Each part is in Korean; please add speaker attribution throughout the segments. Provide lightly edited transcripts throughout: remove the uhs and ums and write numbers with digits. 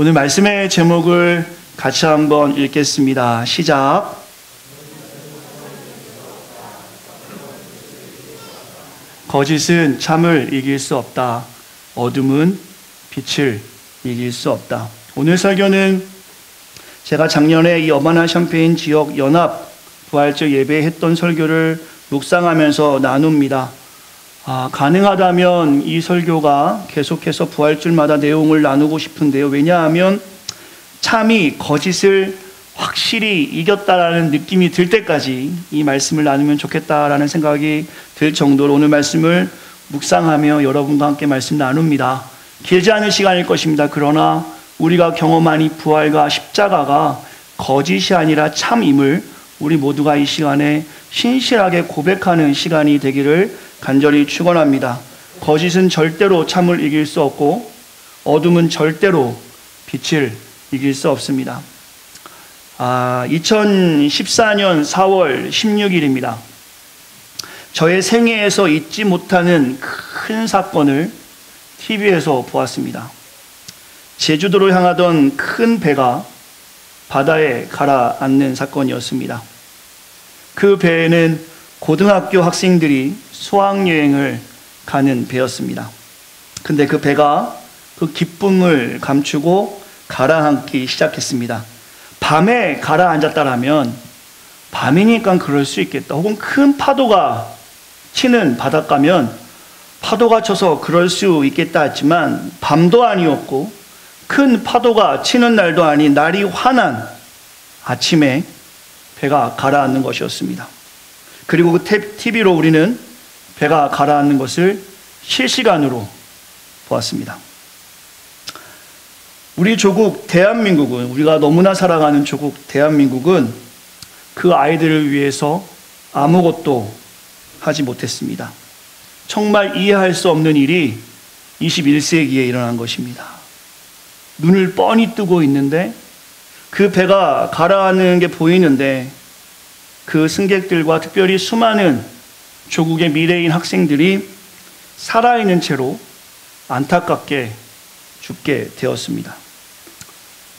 Speaker 1: 오늘 말씀의 제목을 같이 한번 읽겠습니다. 시작. 거짓은 참을 이길 수 없다. 어둠은 빛을 이길 수 없다. 오늘 설교는 제가 작년에 이 어바나 샴페인 지역 연합 부활절 예배했던 설교를 묵상하면서 나눕니다. 가능하다면 이 설교가 계속해서 부활절마다 내용을 나누고 싶은데요. 왜냐하면 참이 거짓을 확실히 이겼다라는 느낌이 들 때까지 이 말씀을 나누면 좋겠다라는 생각이 들 정도로 오늘 말씀을 묵상하며 여러분과 함께 말씀 나눕니다. 길지 않은 시간일 것입니다. 그러나 우리가 경험한 이 부활과 십자가가 거짓이 아니라 참임을 우리 모두가 이 시간에 신실하게 고백하는 시간이 되기를 간절히 축원합니다. 거짓은 절대로 참을 이길 수 없고 어둠은 절대로 빛을 이길 수 없습니다. 2014년 4월 16일입니다. 저의 생애에서 잊지 못하는 큰 사건을 TV에서 보았습니다. 제주도로 향하던 큰 배가 바다에 가라앉는 사건이었습니다. 그 배에는 고등학교 학생들이 수학여행을 가는 배였습니다. 근데 그 배가 그 기쁨을 감추고 가라앉기 시작했습니다. 밤에 가라앉았다라면 밤이니까 그럴 수 있겠다. 혹은 큰 파도가 치는 바닷가면 파도가 쳐서 그럴 수 있겠다 했지만 밤도 아니었고 큰 파도가 치는 날도 아닌 날이 환한 아침에 배가 가라앉는 것이었습니다. 그리고 그 TV로 우리는 배가 가라앉는 것을 실시간으로 보았습니다. 우리 조국 대한민국은, 우리가 너무나 사랑하는 조국 대한민국은 그 아이들을 위해서 아무것도 하지 못했습니다. 정말 이해할 수 없는 일이 21세기에 일어난 것입니다. 눈을 뻔히 뜨고 있는데 그 배가 가라앉는 게 보이는데 그 승객들과 특별히 수많은 조국의 미래인 학생들이 살아있는 채로 안타깝게 죽게 되었습니다.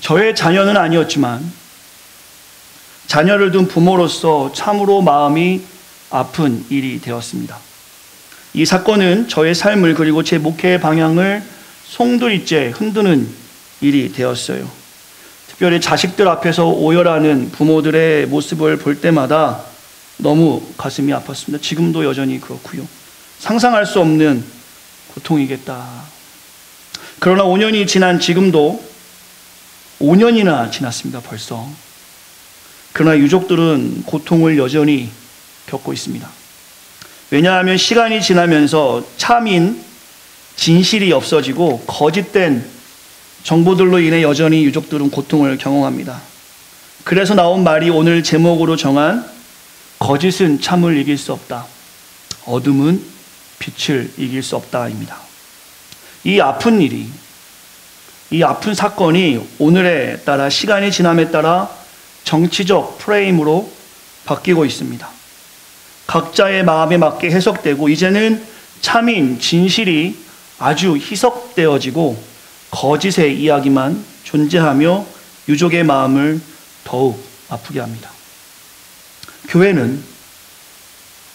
Speaker 1: 저의 자녀는 아니었지만 자녀를 둔 부모로서 참으로 마음이 아픈 일이 되었습니다. 이 사건은 저의 삶을 그리고 제 목회의 방향을 송두리째 흔드는 일이 되었어요. 특별히 자식들 앞에서 오열하는 부모들의 모습을 볼 때마다 너무 가슴이 아팠습니다. 지금도 여전히 그렇고요. 상상할 수 없는 고통이겠다. 그러나 5년이 지난 지금도 5년이나 지났습니다. 벌써. 그러나 유족들은 고통을 여전히 겪고 있습니다. 왜냐하면 시간이 지나면서 참인 진실이 없어지고 거짓된 정보들로 인해 여전히 유족들은 고통을 경험합니다. 그래서 나온 말이 오늘 제목으로 정한 거짓은 참을 이길 수 없다. 어둠은 빛을 이길 수 없다입니다. 이 아픈 일이, 이 아픈 사건이 오늘에 따라 시간이 지남에 따라 정치적 프레임으로 바뀌고 있습니다. 각자의 마음에 맞게 해석되고 이제는 참인 진실이 아주 희석되어지고 거짓의 이야기만 존재하며 유족의 마음을 더욱 아프게 합니다. 교회는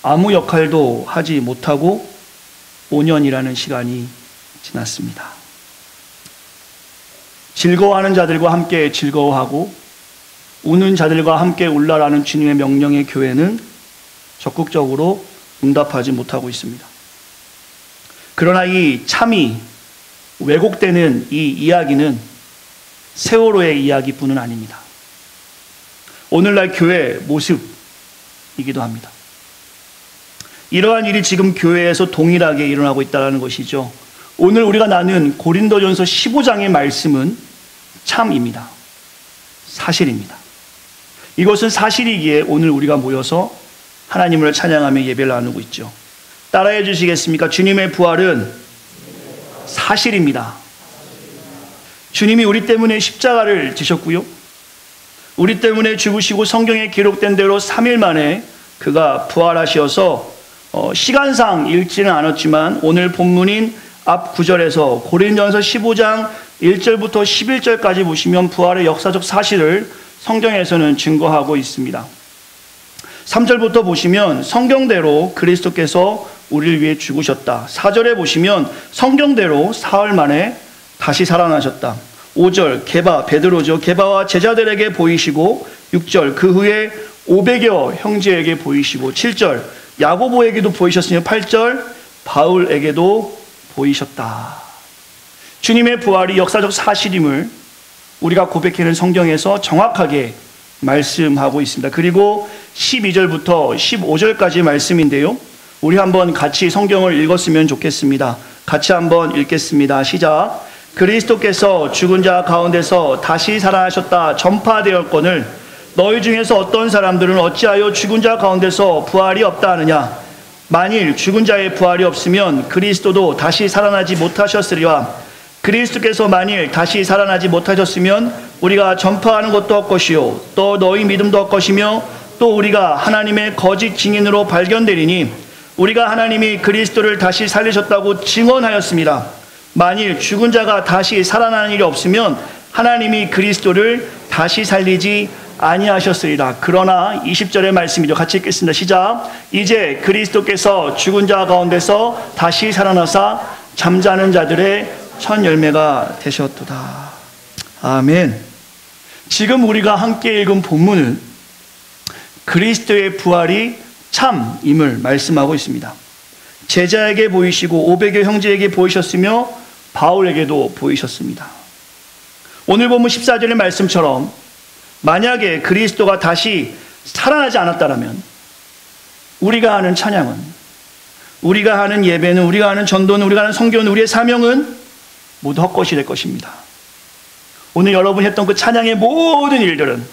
Speaker 1: 아무 역할도 하지 못하고 5년이라는 시간이 지났습니다. 즐거워하는 자들과 함께 즐거워하고 우는 자들과 함께 울라라는 주님의 명령에 교회는 적극적으로 응답하지 못하고 있습니다. 그러나 이 참이 왜곡되는 이 이야기는 세월호의 이야기뿐은 아닙니다. 오늘날 교회의 모습이기도 합니다. 이러한 일이 지금 교회에서 동일하게 일어나고 있다는 것이죠. 오늘 우리가 나눈 고린도전서 15장의 말씀은 참입니다. 사실입니다. 이것은 사실이기에 오늘 우리가 모여서 하나님을 찬양하며 예배를 나누고 있죠. 따라해 주시겠습니까? 주님의 부활은 사실입니다. 주님이 우리 때문에 십자가를 지셨고요. 우리 때문에 죽으시고 성경에 기록된 대로 3일 만에 그가 부활하셔서 시간상 읽지는 않았지만 오늘 본문인 앞 구절에서 고린도전서 15장 1절부터 11절까지 보시면 부활의 역사적 사실을 성경에서는 증거하고 있습니다. 3절부터 보시면 성경대로 그리스도께서 우리를 위해 죽으셨다. 4절에 보시면 성경대로 사흘 만에 다시 살아나셨다. 5절 베드로죠. 게바와 제자들에게 보이시고, 6절 그 후에 500여 형제에게 보이시고, 7절 야고보에게도 보이셨으며, 8절 바울에게도 보이셨다. 주님의 부활이 역사적 사실임을 우리가 고백하는 성경에서 정확하게 말씀하고 있습니다. 그리고 12절부터 15절까지 말씀인데요, 우리 한번 같이 성경을 읽었으면 좋겠습니다. 같이 한번 읽겠습니다. 시작. 그리스도께서 죽은 자 가운데서 다시 살아나셨다 전파되었거늘 너희 중에서 어떤 사람들은 어찌하여 죽은 자 가운데서 부활이 없다 하느냐. 만일 죽은 자의 부활이 없으면 그리스도도 다시 살아나지 못하셨으리와 그리스도께서 만일 다시 살아나지 못하셨으면 우리가 전파하는 것도 헛것이요 또 너희 믿음도 헛것이며 또 우리가 하나님의 거짓 증인으로 발견되리니 우리가 하나님이 그리스도를 다시 살리셨다고 증언하였습니다. 만일 죽은 자가 다시 살아나는 일이 없으면 하나님이 그리스도를 다시 살리지 아니하셨으리라. 그러나 20절의 말씀이죠. 같이 읽겠습니다. 시작. 이제 그리스도께서 죽은 자 가운데서 다시 살아나사 잠자는 자들의 첫 열매가 되셨도다. 아멘. 지금 우리가 함께 읽은 본문은 그리스도의 부활이 참임을 말씀하고 있습니다. 제자에게 보이시고 500여 형제에게 보이셨으며 바울에게도 보이셨습니다. 오늘 본문 14절의 말씀처럼 만약에 그리스도가 다시 살아나지 않았다면 우리가 하는 찬양은, 우리가 하는 예배는, 우리가 하는 전도는, 우리가 하는 선교는, 우리의 사명은 모두 헛것이 될 것입니다. 오늘 여러분이 했던 그 찬양의 모든 일들은,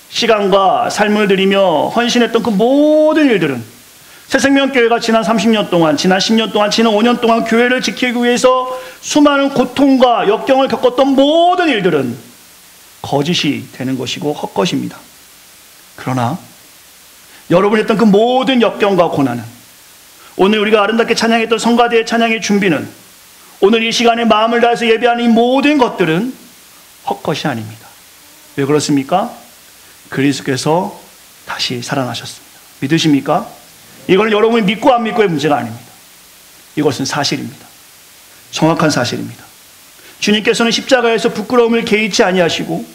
Speaker 1: 시간과 삶을 들이며 헌신했던 그 모든 일들은, 새생명교회가 지난 30년 동안, 지난 10년 동안, 지난 5년 동안 교회를 지키기 위해서 수많은 고통과 역경을 겪었던 모든 일들은 거짓이 되는 것이고 헛것입니다. 그러나 여러분이 했던 그 모든 역경과 고난은, 오늘 우리가 아름답게 찬양했던 성가대의 찬양의 준비는, 오늘 이 시간에 마음을 다해서 예배하는 이 모든 것들은 헛것이 아닙니다. 왜 그렇습니까? 그리스도께서 다시 살아나셨습니다. 믿으십니까? 이건 여러분이 믿고 안 믿고의 문제가 아닙니다. 이것은 사실입니다. 정확한 사실입니다. 주님께서는 십자가에서 부끄러움을 개의치 아니하시고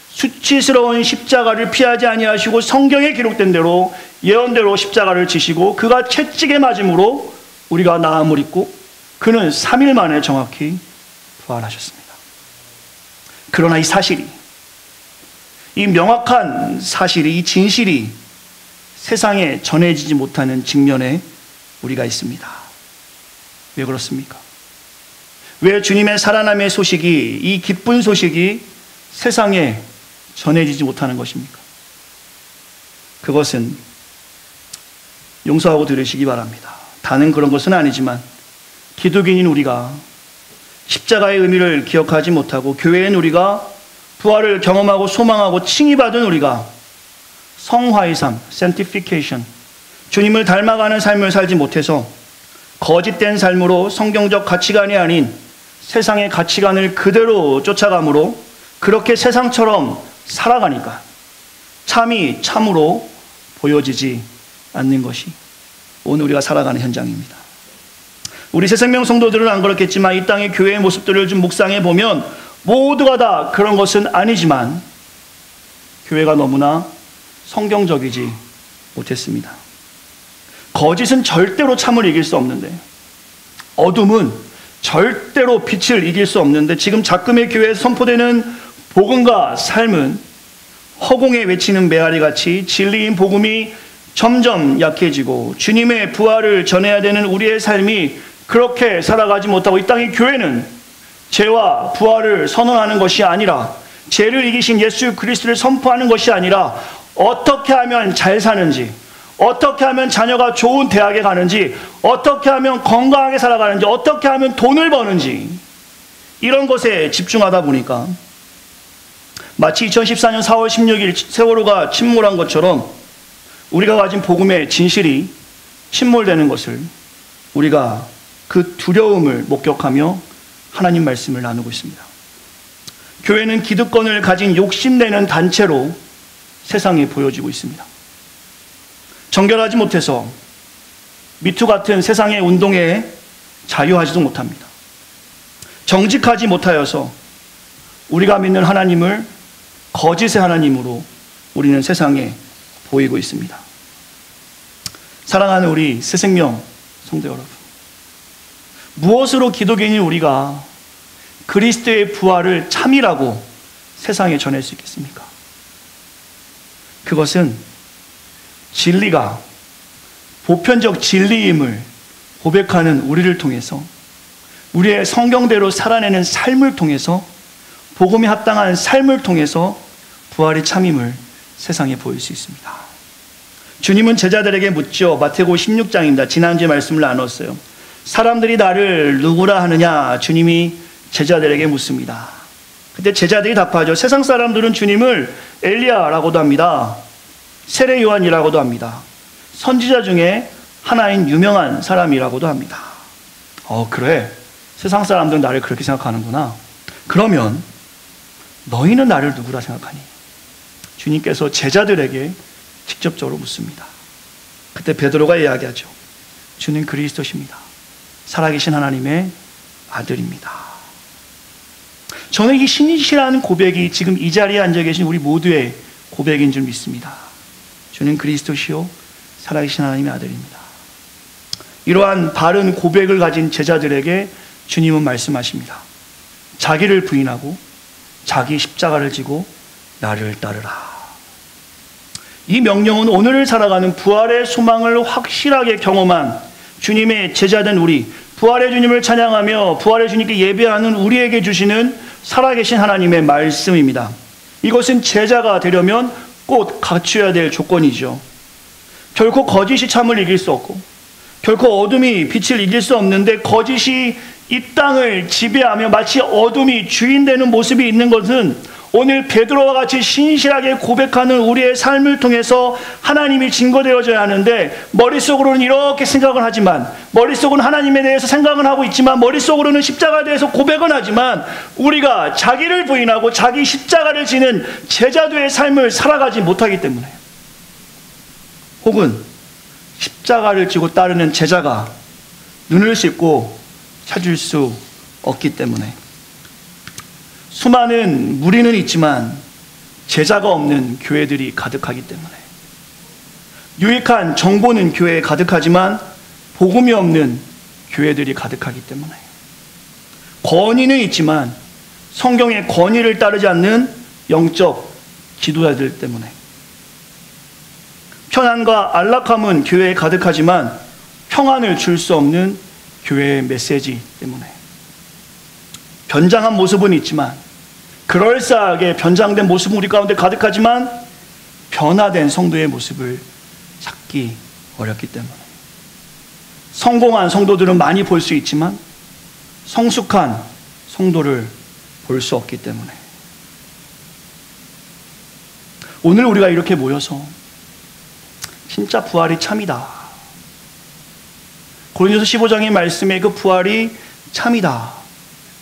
Speaker 1: 수치스러운 십자가를 피하지 아니하시고 성경에 기록된 대로 예언대로 십자가를 지시고 그가 채찍에 맞음으로 우리가 나음을 입고 그는 3일 만에 정확히 부활하셨습니다. 그러나 이 사실이, 이 명확한 사실이, 이 진실이 세상에 전해지지 못하는 직면에 우리가 있습니다. 왜 그렇습니까? 왜 주님의 살아남의 소식이, 이 기쁜 소식이 세상에 전해지지 못하는 것입니까? 그것은 용서하고 들으시기 바랍니다. 다는 그런 것은 아니지만 기독인인 우리가 십자가의 의미를 기억하지 못하고 교회인 우리가 부활을 경험하고 소망하고 칭의받은 우리가 성화의 삶, sanctification, 주님을 닮아가는 삶을 살지 못해서 거짓된 삶으로 성경적 가치관이 아닌 세상의 가치관을 그대로 쫓아감으로 그렇게 세상처럼 살아가니까 참이 참으로 보여지지 않는 것이 오늘 우리가 살아가는 현장입니다. 우리 새생명 성도들은 안 그렇겠지만 이 땅의 교회의 모습들을 좀 묵상해 보면 모두가 다 그런 것은 아니지만 교회가 너무나 성경적이지 못했습니다. 거짓은 절대로 참을 이길 수 없는데, 어둠은 절대로 빛을 이길 수 없는데, 지금 작금의 교회에서 선포되는 복음과 삶은 허공에 외치는 메아리같이 진리인 복음이 점점 약해지고 주님의 부활을 전해야 되는 우리의 삶이 그렇게 살아가지 못하고 이 땅의 교회는 죄와 부활을 선언하는 것이 아니라, 죄를 이기신 예수 그리스도를 선포하는 것이 아니라 어떻게 하면 잘 사는지, 어떻게 하면 자녀가 좋은 대학에 가는지, 어떻게 하면 건강하게 살아가는지, 어떻게 하면 돈을 버는지, 이런 것에 집중하다 보니까 마치 2014년 4월 16일 세월호가 침몰한 것처럼 우리가 가진 복음의 진실이 침몰되는 것을 우리가 그 두려움을 목격하며 하나님 말씀을 나누고 있습니다. 교회는 기득권을 가진 욕심내는 단체로 세상에 보여지고 있습니다. 정결하지 못해서 미투 같은 세상의 운동에 자유하지도 못합니다. 정직하지 못하여서 우리가 믿는 하나님을 거짓의 하나님으로 우리는 세상에 보이고 있습니다. 사랑하는 우리 새생명 성도 여러분, 무엇으로 기독인인 우리가 그리스도의 부활을 참이라고 세상에 전할 수 있겠습니까? 그것은 진리가 보편적 진리임을 고백하는 우리를 통해서, 우리의 성경대로 살아내는 삶을 통해서, 복음에 합당한 삶을 통해서 부활의 참임을 세상에 보일 수 있습니다. 주님은 제자들에게 묻죠. 마태복음 16장입니다. 지난주에 말씀을 나눴어요. 사람들이 나를 누구라 하느냐? 주님이 제자들에게 묻습니다. 그때 제자들이 답하죠. 세상 사람들은 주님을 엘리야라고도 합니다. 세례 요한이라고도 합니다. 선지자 중에 하나인 유명한 사람이라고도 합니다. 그래. 세상 사람들은 나를 그렇게 생각하는구나. 그러면 너희는 나를 누구라 생각하니? 주님께서 제자들에게 직접적으로 묻습니다. 그때 베드로가 이야기하죠. 주는 그리스도십니다. 살아계신 하나님의 아들입니다. 저는 이 신실한 고백이 지금 이 자리에 앉아 계신 우리 모두의 고백인 줄 믿습니다. 주는 그리스도시요 살아계신 하나님의 아들입니다. 이러한 바른 고백을 가진 제자들에게 주님은 말씀하십니다. 자기를 부인하고 자기 십자가를 지고 나를 따르라. 이 명령은 오늘을 살아가는 부활의 소망을 확실하게 경험한 주님의 제자된 우리, 부활의 주님을 찬양하며 부활의 주님께 예배하는 우리에게 주시는 살아계신 하나님의 말씀입니다. 이것은 제자가 되려면 꼭 갖춰야 될 조건이죠. 결코 거짓이 참을 이길 수 없고 결코 어둠이 빛을 이길 수 없는데, 거짓이 이 땅을 지배하며 마치 어둠이 주인 되는 모습이 있는 것은 오늘 베드로와 같이 신실하게 고백하는 우리의 삶을 통해서 하나님이 증거되어져야 하는데, 머릿속으로는 이렇게 생각을 하지만, 머릿속은 하나님에 대해서 생각은 하고 있지만 머릿속으로는 십자가에 대해서 고백은 하지만, 우리가 자기를 부인하고 자기 십자가를 지는 제자들의 삶을 살아가지 못하기 때문에, 혹은 십자가를 지고 따르는 제자가 눈을 씻고 찾을 수 없기 때문에, 수많은 무리는 있지만 제자가 없는 교회들이 가득하기 때문에, 유익한 정보는 교회에 가득하지만 복음이 없는 교회들이 가득하기 때문에, 권위는 있지만 성경의 권위를 따르지 않는 영적 지도자들 때문에, 편안과 안락함은 교회에 가득하지만 평안을 줄 수 없는 교회의 메시지 때문에, 변장한 모습은 있지만, 그럴싸하게 변장된 모습은 우리 가운데 가득하지만 변화된 성도의 모습을 찾기 어렵기 때문에, 성공한 성도들은 많이 볼 수 있지만 성숙한 성도를 볼 수 없기 때문에, 오늘 우리가 이렇게 모여서 진짜 부활이 참이다, 고린도서 15장의 말씀에 그 부활이 참이다,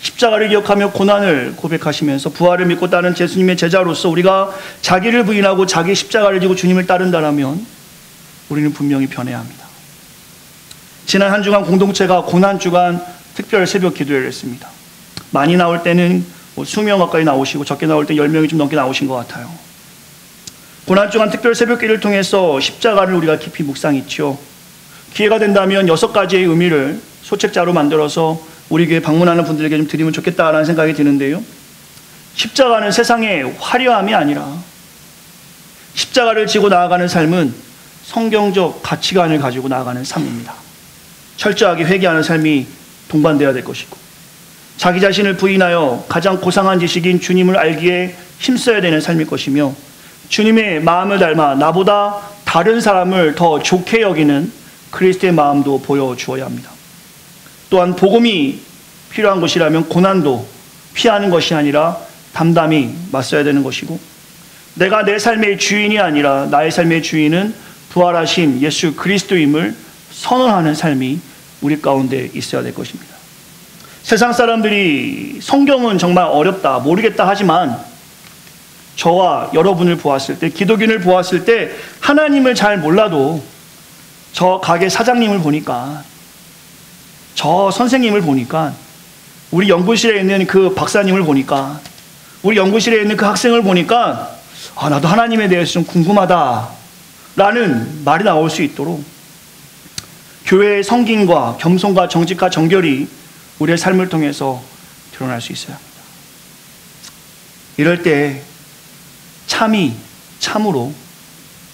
Speaker 1: 십자가를 기억하며 고난을 고백하시면서 부활을 믿고 따른 예수님의 제자로서 우리가 자기를 부인하고 자기 십자가를 지고 주님을 따른다면 우리는 분명히 변해야 합니다. 지난 한 주간 공동체가 고난주간 특별 새벽 기도회를 했습니다. 많이 나올 때는 20명 가까이 나오시고, 적게 나올 때 10명이 좀 넘게 나오신 것 같아요. 고난주간 특별 새벽기를 통해서 십자가를 우리가 깊이 묵상했죠. 기회가 된다면 6가지의 의미를 소책자로 만들어서 우리 교회 방문하는 분들에게 좀 드리면 좋겠다라는 생각이 드는데요. 십자가는 세상의 화려함이 아니라, 십자가를 지고 나아가는 삶은 성경적 가치관을 가지고 나아가는 삶입니다. 철저하게 회개하는 삶이 동반되어야 될 것이고, 자기 자신을 부인하여 가장 고상한 지식인 주님을 알기에 힘써야 되는 삶일 것이며, 주님의 마음을 닮아 나보다 다른 사람을 더 좋게 여기는 그리스도의 마음도 보여주어야 합니다. 또한 복음이 필요한 것이라면 고난도 피하는 것이 아니라 담담히 맞서야 되는 것이고, 내가 내 삶의 주인이 아니라 나의 삶의 주인은 부활하신 예수 그리스도임을 선언하는 삶이 우리 가운데 있어야 될 것입니다. 세상 사람들이 성경은 정말 어렵다, 모르겠다 하지만 저와 여러분을 보았을 때, 기독인을 보았을 때 하나님을 잘 몰라도 저 가게 사장님을 보니까, 저 선생님을 보니까, 우리 연구실에 있는 그 박사님을 보니까, 우리 연구실에 있는 그 학생을 보니까 나도 하나님에 대해서 좀 궁금하다 라는 말이 나올 수 있도록 교회의 성김과 겸손과 정직과 정결이 우리의 삶을 통해서 드러날 수 있어야 합니다. 이럴 때 참이 참으로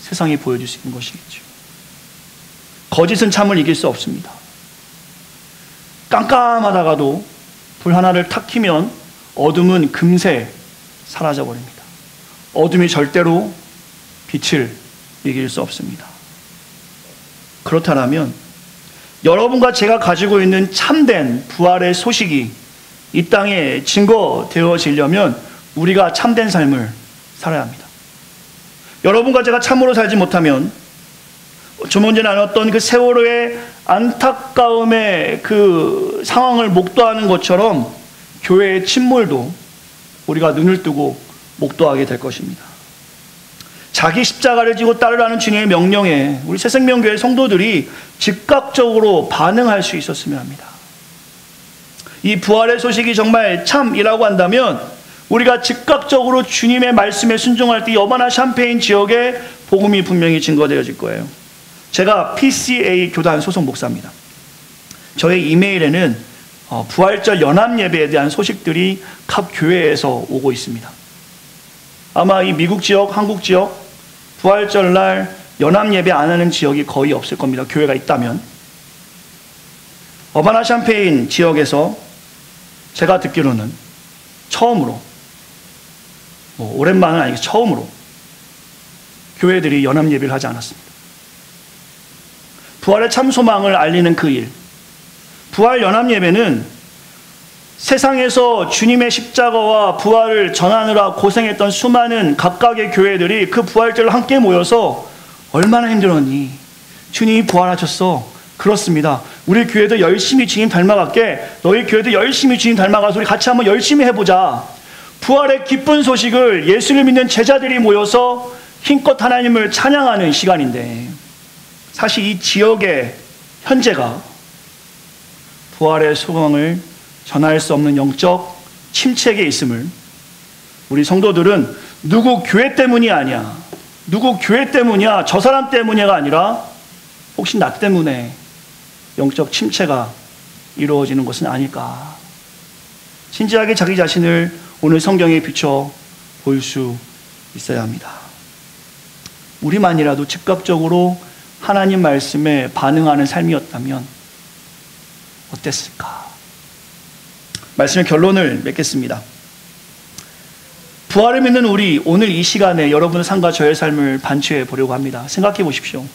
Speaker 1: 세상에 보여줄 수 있는 것이겠죠. 거짓은 참을 이길 수 없습니다. 깜깜하다가도 불 하나를 탁 켜면 어둠은 금세 사라져버립니다. 어둠이 절대로 빛을 이길 수 없습니다. 그렇다면 여러분과 제가 가지고 있는 참된 부활의 소식이 이 땅에 증거되어지려면 우리가 참된 삶을 살아야 합니다. 여러분과 제가 참으로 살지 못하면 좀 전에 나눴던 그 세월호의 안타까움의 그 상황을 목도하는 것처럼 교회의 침몰도 우리가 눈을 뜨고 목도하게 될 것입니다. 자기 십자가를 지고 따르라는 주님의 명령에 우리 새생명교회 성도들이 즉각적으로 반응할 수 있었으면 합니다. 이 부활의 소식이 정말 참이라고 한다면 우리가 즉각적으로 주님의 말씀에 순종할 때 여바나 샴페인 지역에 복음이 분명히 증거되어질 거예요. 제가 PCA 교단 소속 목사입니다. 저의 이메일에는 부활절 연합예배에 대한 소식들이 각 교회에서 오고 있습니다. 아마 이 미국 지역, 한국 지역 부활절 날 연합예배 안 하는 지역이 거의 없을 겁니다. 교회가 있다면. 어바나 샴페인 지역에서 제가 듣기로는 처음으로, 오랜만은 아니고 처음으로 교회들이 연합예배를 하지 않았습니다. 부활의 참 소망을 알리는 그 일, 부활 연합예배는 세상에서 주님의 십자가와 부활을 전하느라 고생했던 수많은 각각의 교회들이 그 부활절을 함께 모여서 얼마나 힘들었니? 주님이 부활하셨어. 그렇습니다. 우리 교회도 열심히 주님 닮아갈게. 너희 교회도 열심히 주님 닮아가서 우리 같이 한번 열심히 해보자. 부활의 기쁜 소식을 예수를 믿는 제자들이 모여서 힘껏 하나님을 찬양하는 시간인데, 사실 이 지역의 현재가 부활의 소망을 전할 수 없는 영적 침체기에 있음을 우리 성도들은 누구 교회 때문이 아니야, 누구 교회 때문이야, 저 사람 때문이가 아니라 혹시 나 때문에 영적 침체가 이루어지는 것은 아닐까. 진지하게 자기 자신을 오늘 성경에 비춰 볼 수 있어야 합니다. 우리만이라도 즉각적으로 하나님 말씀에 반응하는 삶이었다면 어땠을까? 말씀의 결론을 맺겠습니다. 부활을 믿는 우리, 오늘 이 시간에 여러분의 삶과 저의 삶을 반추해 보려고 합니다. 생각해 보십시오.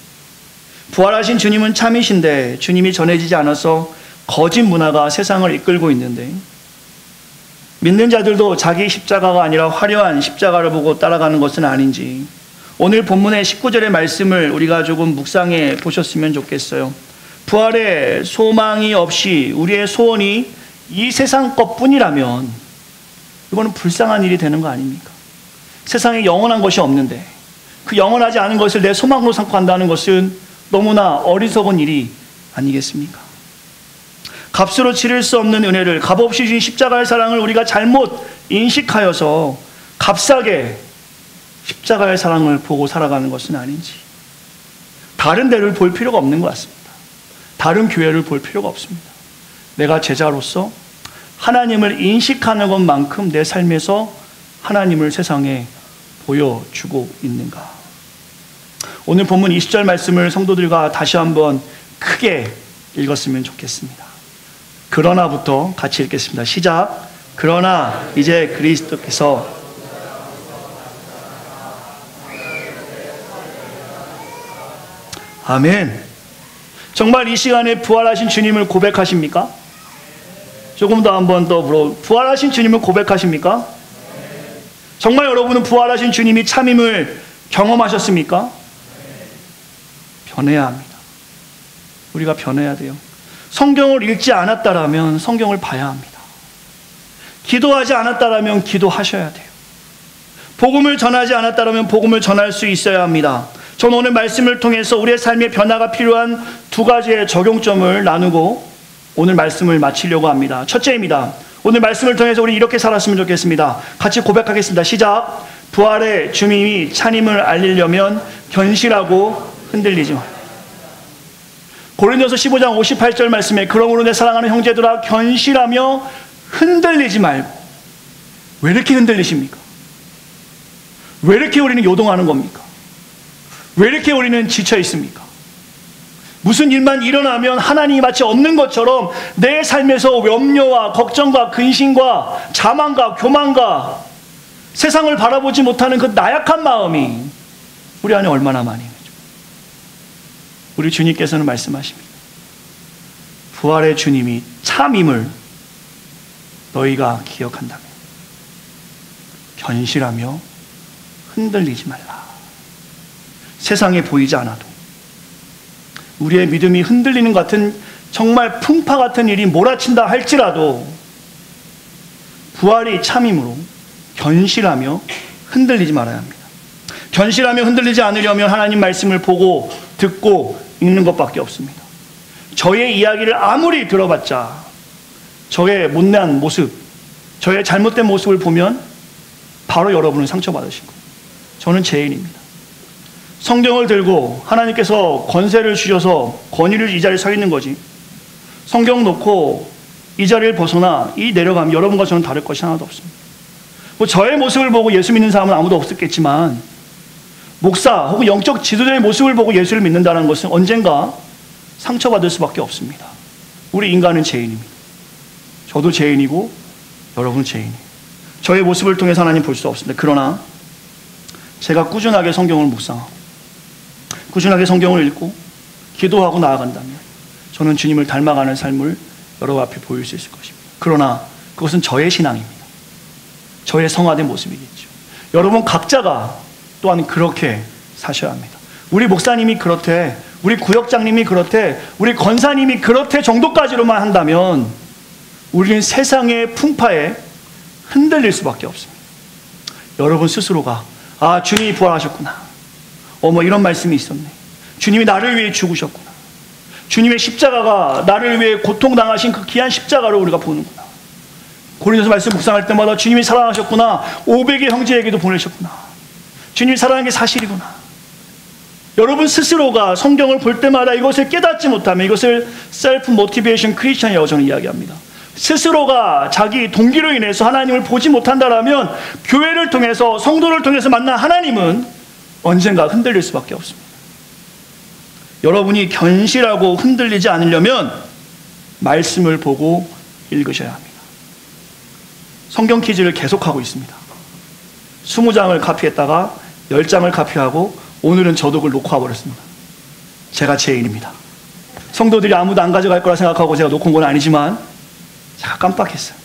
Speaker 1: 부활하신 주님은 참이신데 주님이 전해지지 않아서 거짓 문화가 세상을 이끌고 있는데, 믿는 자들도 자기 십자가가 아니라 화려한 십자가를 보고 따라가는 것은 아닌지, 오늘 본문의 19절의 말씀을 우리가 조금 묵상해 보셨으면 좋겠어요. 부활의 소망이 없이 우리의 소원이 이 세상 것뿐이라면 이거는 불쌍한 일이 되는 거 아닙니까? 세상에 영원한 것이 없는데 그 영원하지 않은 것을 내 소망으로 삼고 한다는 것은 너무나 어리석은 일이 아니겠습니까? 값으로 치를 수 없는 은혜를, 값없이 주신 십자가의 사랑을 우리가 잘못 인식하여서 값싸게 십자가의 사랑을 보고 살아가는 것은 아닌지, 다른 데를 볼 필요가 없는 것 같습니다. 다른 교회를 볼 필요가 없습니다. 내가 제자로서 하나님을 인식하는 것만큼 내 삶에서 하나님을 세상에 보여주고 있는가. 오늘 본문 20절 말씀을 성도들과 다시 한번 크게 읽었으면 좋겠습니다. 그러나부터 같이 읽겠습니다. 시작. 그러나 이제 그리스도께서 아멘. 정말 이 시간에 부활하신 주님을 고백하십니까? 조금 더 한번 더 부활하신 주님을 고백하십니까? 정말 여러분은 부활하신 주님이 참임을 경험하셨습니까? 변해야 합니다. 우리가 변해야 돼요. 성경을 읽지 않았다라면 성경을 봐야 합니다. 기도하지 않았다라면 기도하셔야 돼요. 복음을 전하지 않았다라면 복음을 전할 수 있어야 합니다. 저는 오늘 말씀을 통해서 우리의 삶의 변화가 필요한 두 가지의 적용점을 나누고 오늘 말씀을 마치려고 합니다. 첫째입니다. 오늘 말씀을 통해서 우리 이렇게 살았으면 좋겠습니다. 같이 고백하겠습니다. 시작. 부활의 주님이 찬임을 알리려면 견실하고 흔들리지 마. 고린도서 15장 58절 말씀에 그러므로 내 사랑하는 형제들아 견실하며 흔들리지 말고. 왜 이렇게 흔들리십니까? 왜 이렇게 우리는 요동하는 겁니까? 왜 이렇게 우리는 지쳐 있습니까? 무슨 일만 일어나면 하나님이 마치 없는 것처럼 내 삶에서 염려와 걱정과 근심과 자만과 교만과 세상을 바라보지 못하는 그 나약한 마음이 우리 안에 얼마나 많이 있는지. 우리 주님께서는 말씀하십니다. 부활의 주님이 참임을 너희가 기억한다면 견실하며 흔들리지 말라. 세상에 보이지 않아도 우리의 믿음이 흔들리는 것 같은 정말 풍파 같은 일이 몰아친다 할지라도 부활이 참임으로 견실하며 흔들리지 말아야 합니다. 견실하며 흔들리지 않으려면 하나님 말씀을 보고 듣고 읽는 것밖에 없습니다. 저의 이야기를 아무리 들어봤자 저의 못난 모습, 저의 잘못된 모습을 보면 바로 여러분은 상처받으신 거예요. 저는 죄인입니다. 성경을 들고 하나님께서 권세를 주셔서 권위를 이 자리에 서 있는 거지. 성경 놓고 이 자리를 벗어나 이 내려가면 여러분과 저는 다를 것이 하나도 없습니다. 뭐 저의 모습을 보고 예수 믿는 사람은 아무도 없었겠지만 목사 혹은 영적 지도자의 모습을 보고 예수를 믿는다는 것은 언젠가 상처받을 수밖에 없습니다. 우리 인간은 죄인입니다. 저도 죄인이고 여러분은 죄인이에요. 저의 모습을 통해서 하나님 볼 수 없습니다. 그러나 제가 꾸준하게 성경을 묵상하고 꾸준하게 성경을 읽고 기도하고 나아간다면 저는 주님을 닮아가는 삶을 여러분 앞에 보일 수 있을 것입니다. 그러나 그것은 저의 신앙입니다. 저의 성화된 모습이겠죠. 여러분 각자가 또한 그렇게 사셔야 합니다. 우리 목사님이 그렇대, 우리 구역장님이 그렇대, 우리 권사님이 그렇대 정도까지로만 한다면 우리는 세상의 풍파에 흔들릴 수밖에 없습니다. 여러분 스스로가 아 주님이 부활하셨구나, 어머 이런 말씀이 있었네, 주님이 나를 위해 죽으셨구나, 주님의 십자가가 나를 위해 고통당하신 그 귀한 십자가를 우리가 보는구나, 고린도서 말씀 묵상할 때마다 주님이 사랑하셨구나, 500의 형제에게도 보내셨구나, 주님이 사랑하는 게 사실이구나. 여러분 스스로가 성경을 볼 때마다 이것을 깨닫지 못하면 이것을 셀프 모티베이션 크리스천이라고 저는 이야기합니다. 스스로가 자기 동기로 인해서 하나님을 보지 못한다라면 교회를 통해서 성도를 통해서 만난 하나님은 언젠가 흔들릴 수밖에 없습니다. 여러분이 견실하고 흔들리지 않으려면 말씀을 보고 읽으셔야 합니다. 성경 퀴즈를 계속하고 있습니다. 20장을 카피했다가 10장을 카피하고 오늘은 저도 그걸 놓고 와버렸습니다. 제가 죄인입니다. 성도들이 아무도 안 가져갈 거라 생각하고 제가 놓고 온 건 아니지만 제가 깜빡했어요.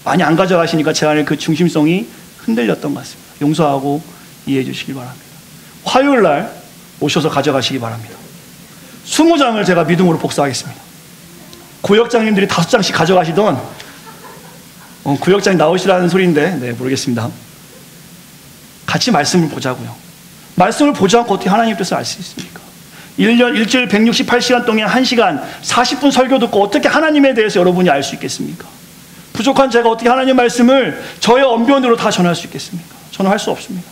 Speaker 1: 많이 안 가져가시니까 제 안에 그 중심성이 흔들렸던 것 같습니다. 용서하고 이해해 주시기 바랍니다. 화요일 날 오셔서 가져가시기 바랍니다. 20장을 제가 믿음으로 복사하겠습니다. 구역장님들이 5장씩 가져가시던 구역장이 나오시라는 소리인데 네 모르겠습니다. 같이 말씀을 보자고요. 말씀을 보지 않고 어떻게 하나님 뜻을 알 수 있습니까? 1년 일주일 168시간 동안 1시간 40분 설교 듣고 어떻게 하나님에 대해서 여러분이 알 수 있겠습니까? 부족한 제가 어떻게 하나님 말씀을 저의 언변으로 다 전할 수 있겠습니까? 저는 할 수 없습니다.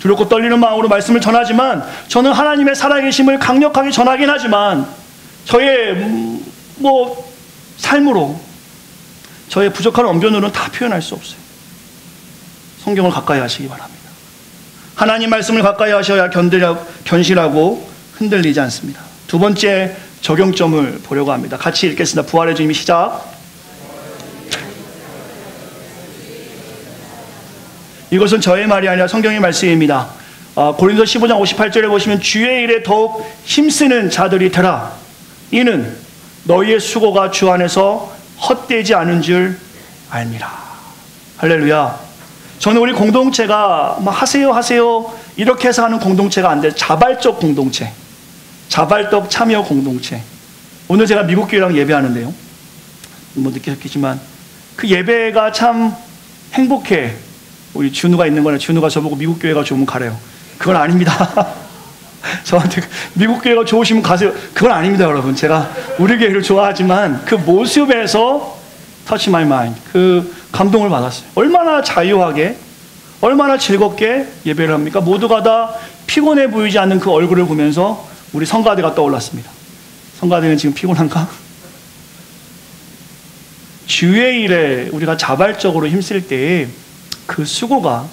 Speaker 1: 두렵고 떨리는 마음으로 말씀을 전하지만 저는 하나님의 살아계심을 강력하게 전하긴 하지만 저의 삶으로 저의 부족한 언변으로는 다 표현할 수 없어요. 성경을 가까이 하시기 바랍니다. 하나님 말씀을 가까이 하셔야 견실하고 흔들리지 않습니다. 두 번째 적용점을 보려고 합니다. 같이 읽겠습니다. 부활의 주님이 시작. 이것은 저의 말이 아니라 성경의 말씀입니다. 고린도서 15장 58절에 보시면 주의 일에 더욱 힘쓰는 자들이 되라. 이는 너희의 수고가 주 안에서 헛되지 않은 줄 알미라. 할렐루야. 저는 우리 공동체가 하세요 이렇게 해서 하는 공동체가 안 돼. 자발적 공동체, 자발적 참여 공동체, 오늘 제가 미국 교회랑 예배하는데요. 뭐 느끼셨겠지만 그 예배가 참 행복해. 우리 준우가 있는 거는 준우가 저보고 미국 교회가 좋으면 가래요. 그건 아닙니다. 저한테 미국 교회가 좋으시면 가세요. 그건 아닙니다, 여러분. 제가 우리 교회를 좋아하지만 그 모습에서 touch my mind, 그 감동을 받았어요. 얼마나 자유하게, 얼마나 즐겁게 예배를 합니까? 모두가 다 피곤해 보이지 않는 그 얼굴을 보면서 우리 성가대가 떠올랐습니다. 성가대는 지금 피곤한가? 주의 일에 우리가 자발적으로 힘쓸 때에 그 수고가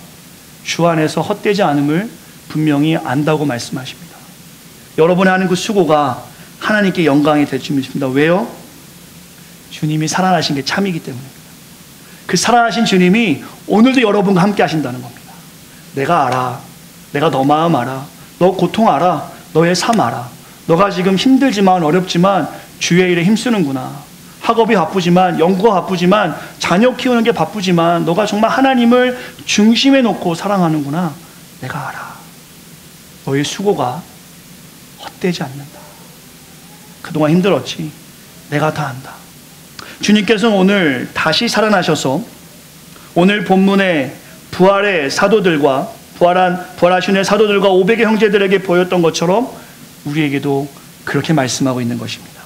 Speaker 1: 주 안에서 헛되지 않음을 분명히 안다고 말씀하십니다. 여러분이 하는 그 수고가 하나님께 영광이 될 줄 믿습니다. 왜요? 주님이 살아나신 게 참이기 때문입니다. 그 살아나신 주님이 오늘도 여러분과 함께 하신다는 겁니다. 내가 알아. 내가 너 마음 알아. 너 고통 알아. 너의 삶 알아. 너가 지금 힘들지만 어렵지만 주의 일에 힘쓰는구나. 학업이 바쁘지만, 연구가 바쁘지만, 자녀 키우는 게 바쁘지만 너가 정말 하나님을 중심에 놓고 사랑하는구나. 내가 알아. 너의 수고가 헛되지 않는다. 그동안 힘들었지. 내가 다 안다. 주님께서는 오늘 다시 살아나셔서 오늘 본문의 부활의 사도들과 부활하신 사도들과 500의 형제들에게 보였던 것처럼 우리에게도 그렇게 말씀하고 있는 것입니다.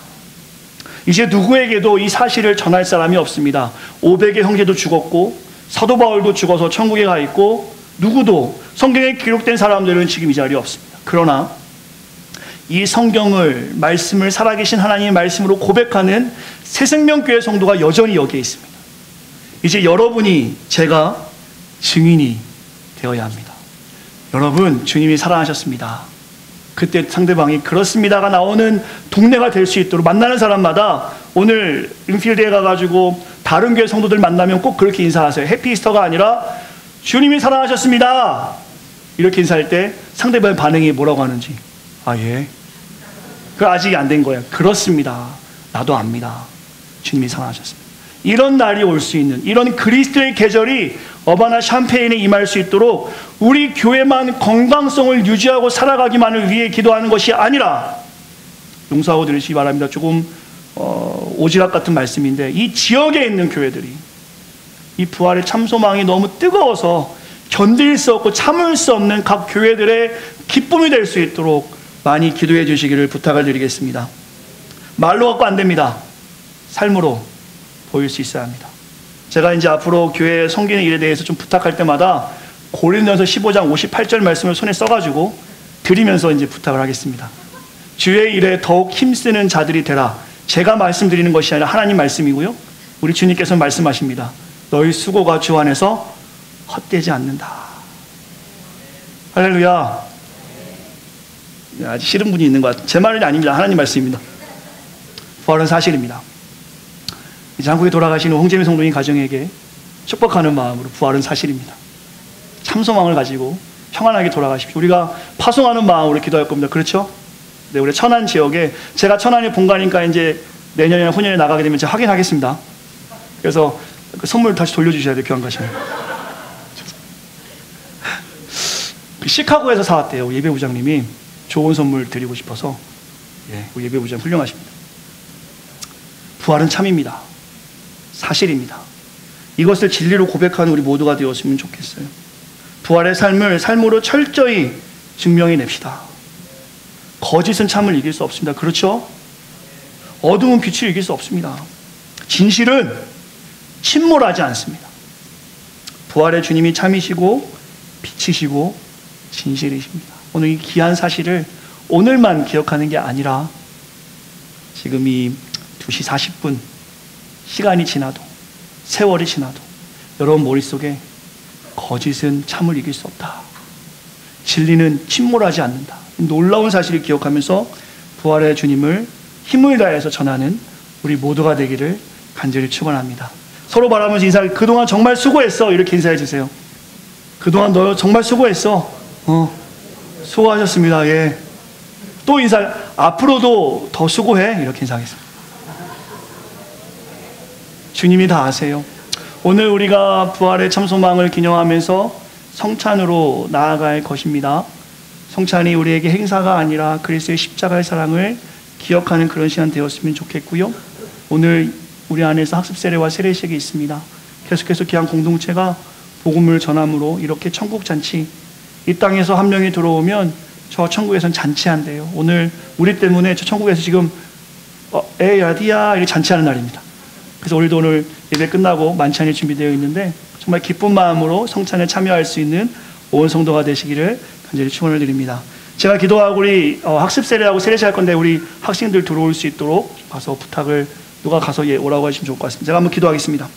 Speaker 1: 이제 누구에게도 이 사실을 전할 사람이 없습니다. 500의 형제도 죽었고 사도 바울도 죽어서 천국에 가 있고 누구도 성경에 기록된 사람들은 지금 이 자리에 없습니다. 그러나 이 성경을, 말씀을 살아계신 하나님의 말씀으로 고백하는 새생명교회 성도가 여전히 여기에 있습니다. 이제 여러분이, 제가 증인이 되어야 합니다. 여러분, 주님이 살아나셨습니다. 그때 상대방이 그렇습니다가 나오는 동네가 될 수 있도록 만나는 사람마다 오늘 인필드에 가가지고 다른 교회 성도들 만나면 꼭 그렇게 인사하세요. 해피이스터가 아니라 주님이 살아나셨습니다. 이렇게 인사할 때 상대방의 반응이 뭐라고 하는지. 아, 예. 그 아직 안 된 거예요. 그렇습니다. 나도 압니다. 주님이 살아나셨습니다. 이런 날이 올 수 있는, 이런 그리스도의 계절이 어바나 샴페인에 임할 수 있도록 우리 교회만 건강성을 유지하고 살아가기만을 위해 기도하는 것이 아니라, 용서하고 들으시기 바랍니다. 조금 오지랖 같은 말씀인데, 이 지역에 있는 교회들이 이 부활의 참소망이 너무 뜨거워서 견딜 수 없고 참을 수 없는 각 교회들의 기쁨이 될 수 있도록 많이 기도해 주시기를 부탁을 드리겠습니다. 말로 갖고 안 됩니다. 삶으로 보일 수 있어야 합니다. 제가 이제 앞으로 교회 섬기는 일에 대해서 좀 부탁할 때마다 고린도전서 15장 58절 말씀을 손에 써가지고 드리면서 이제 부탁을 하겠습니다. 주의 일에 더욱 힘쓰는 자들이 되라. 제가 말씀드리는 것이 아니라 하나님 말씀이고요. 우리 주님께서 말씀하십니다. 너희 수고가 주 안에서 헛되지 않는다. 할렐루야. 아직 싫은 분이 있는 것 같아요. 제 말이 아닙니다. 하나님 말씀입니다. 부활은 사실입니다. 이제 한국에 돌아가시는 홍재민 성도님 가정에게 축복하는 마음으로 부활은 사실입니다. 참소망을 가지고 평안하게 돌아가십시오. 우리가 파송하는 마음으로 기도할 겁니다. 그렇죠? 네, 우리 천안 지역에, 제가 천안에 본가니까 이제 내년이나 후년에 나가게 되면 제가 확인하겠습니다. 그래서 그 선물 다시 돌려주셔야 돼요. 교환 가시면. 시카고에서 사왔대요. 예배부장님이 좋은 선물 드리고 싶어서. 예, 우리 예배부장 훌륭하십니다. 부활은 참입니다. 사실입니다. 이것을 진리로 고백하는 우리 모두가 되었으면 좋겠어요. 부활의 삶을 삶으로 철저히 증명해 냅시다. 거짓은 참을 이길 수 없습니다. 그렇죠? 어둠은 빛을 이길 수 없습니다. 진실은 침몰하지 않습니다. 부활의 주님이 참이시고 빛이시고 진실이십니다. 오늘 이 귀한 사실을 오늘만 기억하는 게 아니라 지금 이 2시 40분 시간이 지나도, 세월이 지나도 여러분 머릿속에 거짓은 참을 이길 수 없다. 진리는 침몰하지 않는다. 놀라운 사실을 기억하면서 부활의 주님을 힘을 다해서 전하는 우리 모두가 되기를 간절히 축원합니다. 서로 바라보면서 인사해. 그동안 정말 수고했어. 이렇게 인사해 주세요. 그동안 너 정말 수고했어. 수고하셨습니다. 예. 또 인사. 앞으로도 더 수고해. 이렇게 인사하겠습니다. 주님이 다 아세요. 오늘 우리가 부활의 참소망을 기념하면서 성찬으로 나아갈 것입니다. 성찬이 우리에게 행사가 아니라 그리스도의 십자가의 사랑을 기억하는 그런 시간 되었으면 좋겠고요. 오늘 우리 안에서 학습 세례와 세례식이 있습니다. 계속해서 귀한 공동체가 복음을 전함으로 이렇게 천국 잔치, 이 땅에서 한 명이 들어오면 저 천국에선 잔치한대요. 오늘 우리 때문에 저 천국에서 지금 야디야 이렇게 잔치하는 날입니다. 그래서 우리도 오늘 예배 끝나고 만찬이 준비되어 있는데 정말 기쁜 마음으로 성찬에 참여할 수 있는 온 성도가 되시기를 간절히 축원을 드립니다. 제가 기도하고 우리 학습 세례하고 세례식 할 건데 우리 학생들 들어올 수 있도록 가서 부탁을 누가 가서 오라고 하시면 좋을 것 같습니다. 제가 한번 기도하겠습니다.